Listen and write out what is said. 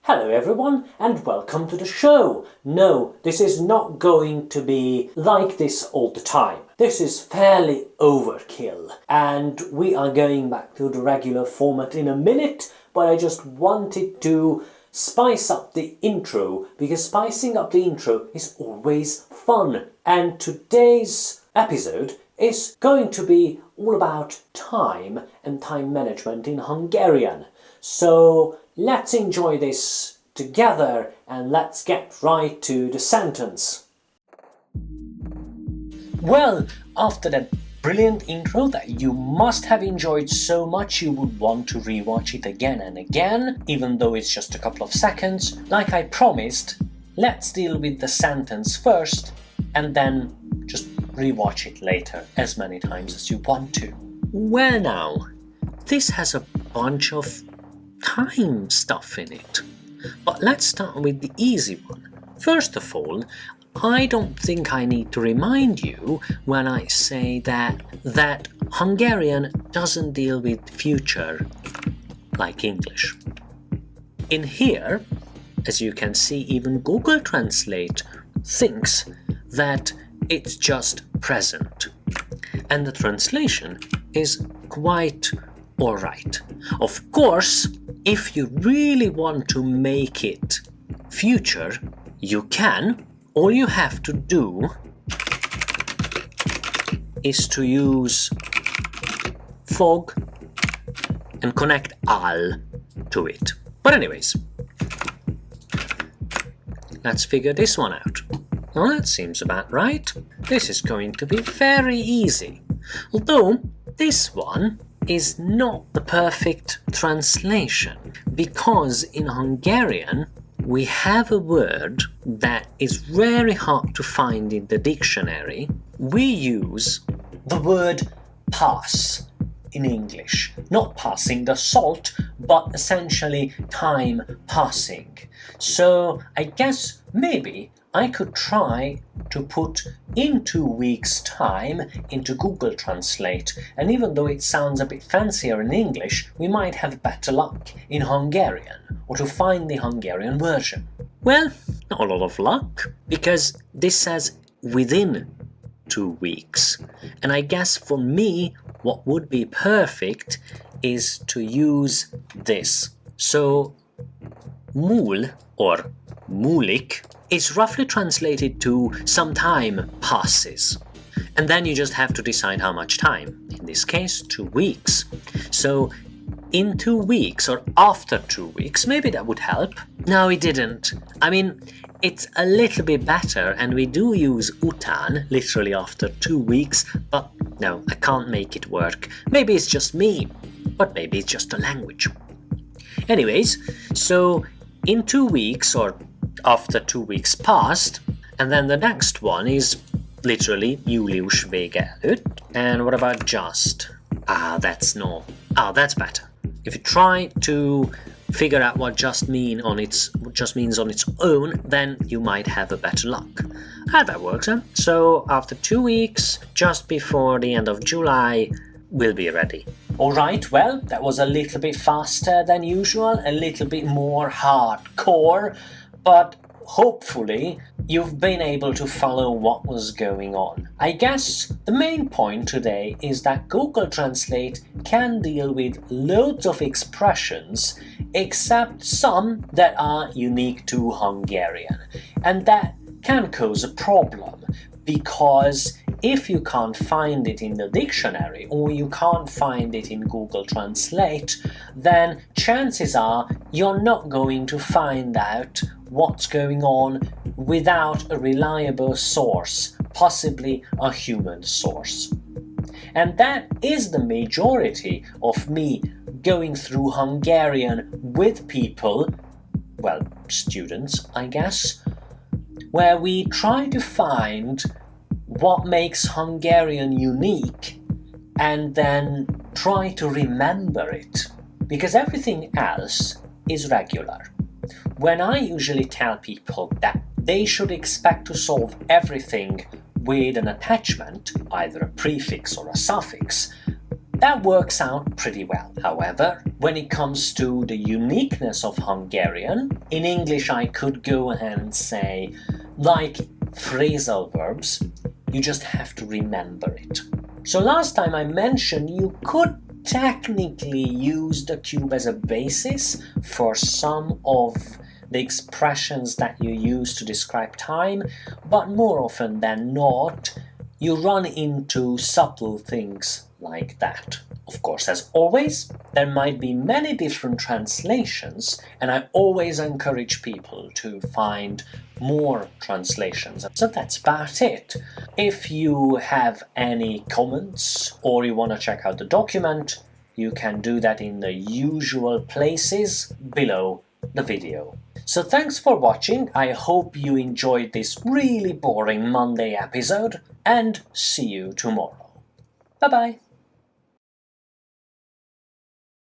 Hello everyone and welcome to the show! No, this is not going to be like this all the time. This is fairly overkill and we are going back to the regular format in a minute, but I just wanted to spice up the intro because spicing up the intro is always fun. And today's episode is going to be all about time and time management in Hungarian. So let's enjoy this together and let's get right to the sentence. Well, after that brilliant intro that you must have enjoyed so much you would want to rewatch it again and again, even though it's just a couple of seconds, like I promised, let's deal with the sentence first and then just rewatch it later as many times as you want to. Well now, this has a bunch of time stuff in it. But let's start with the easy one. First of all, I don't think I need to remind you when I say that Hungarian doesn't deal with future like English. In here, as you can see, even Google Translate thinks that it's just present. And the translation is quite alright. Of course, if you really want to make it future, you can. All you have to do is to use fog and connect al to it. But anyways, let's figure this one out. Well, that seems about right. This is going to be very easy. Although this one is not the perfect translation, because in Hungarian we have a word that is very hard to find in the dictionary. We use the word pass in English, not passing the salt, but essentially time passing. So I guess maybe I could try to put in 2 weeks' time into Google Translate, and even though it sounds a bit fancier in English, we might have better luck in Hungarian, or to find the Hungarian version. Well, not a lot of luck, because this says within 2 weeks, and I guess for me what would be perfect is to use this. So múl or múlik is roughly translated to some time passes. And then you just have to decide how much time. In this case, 2 weeks. So in 2 weeks or after 2 weeks, maybe that would help. No, it didn't. I mean, it's a little bit better and we do use után, literally after 2 weeks, but no, I can't make it work. Maybe it's just me, but maybe it's just a language. Anyways, so in 2 weeks or after 2 weeks passed, and then the next one is literally július vége előtt. And what about just? That's better. If you try to figure out what just means on its own, then you might have a better luck. That works, huh? So after 2 weeks, just before the end of July, we'll be ready. Alright, well, that was a little bit faster than usual, a little bit more hardcore, but hopefully you've been able to follow what was going on. I guess the main point today is that Google Translate can deal with loads of expressions except some that are unique to Hungarian. And that can cause a problem because if you can't find it in the dictionary or you can't find it in Google Translate, then chances are you're not going to find out what's going on without a reliable source, possibly a human source. And that is the majority of me going through Hungarian with people, well, students, I guess, where we try to find what makes Hungarian unique and then try to remember it, because everything else is regular. When I usually tell people that they should expect to solve everything with an attachment, either a prefix or a suffix, That works out pretty well. However, when it comes to the uniqueness of Hungarian, in English I could go ahead and say, like phrasal verbs, you just have to remember it. So last time I mentioned you could technically use the cube as a basis for some of the expressions that you use to describe time, but more often than not, you run into subtle things like that. Of course, as always, there might be many different translations, and I always encourage people to find more translations. So that's about it. If you have any comments or you want to check out the document, you can do that in the usual places below the video. So thanks for watching, I hope you enjoyed this really boring Monday episode, and see you tomorrow. Bye bye!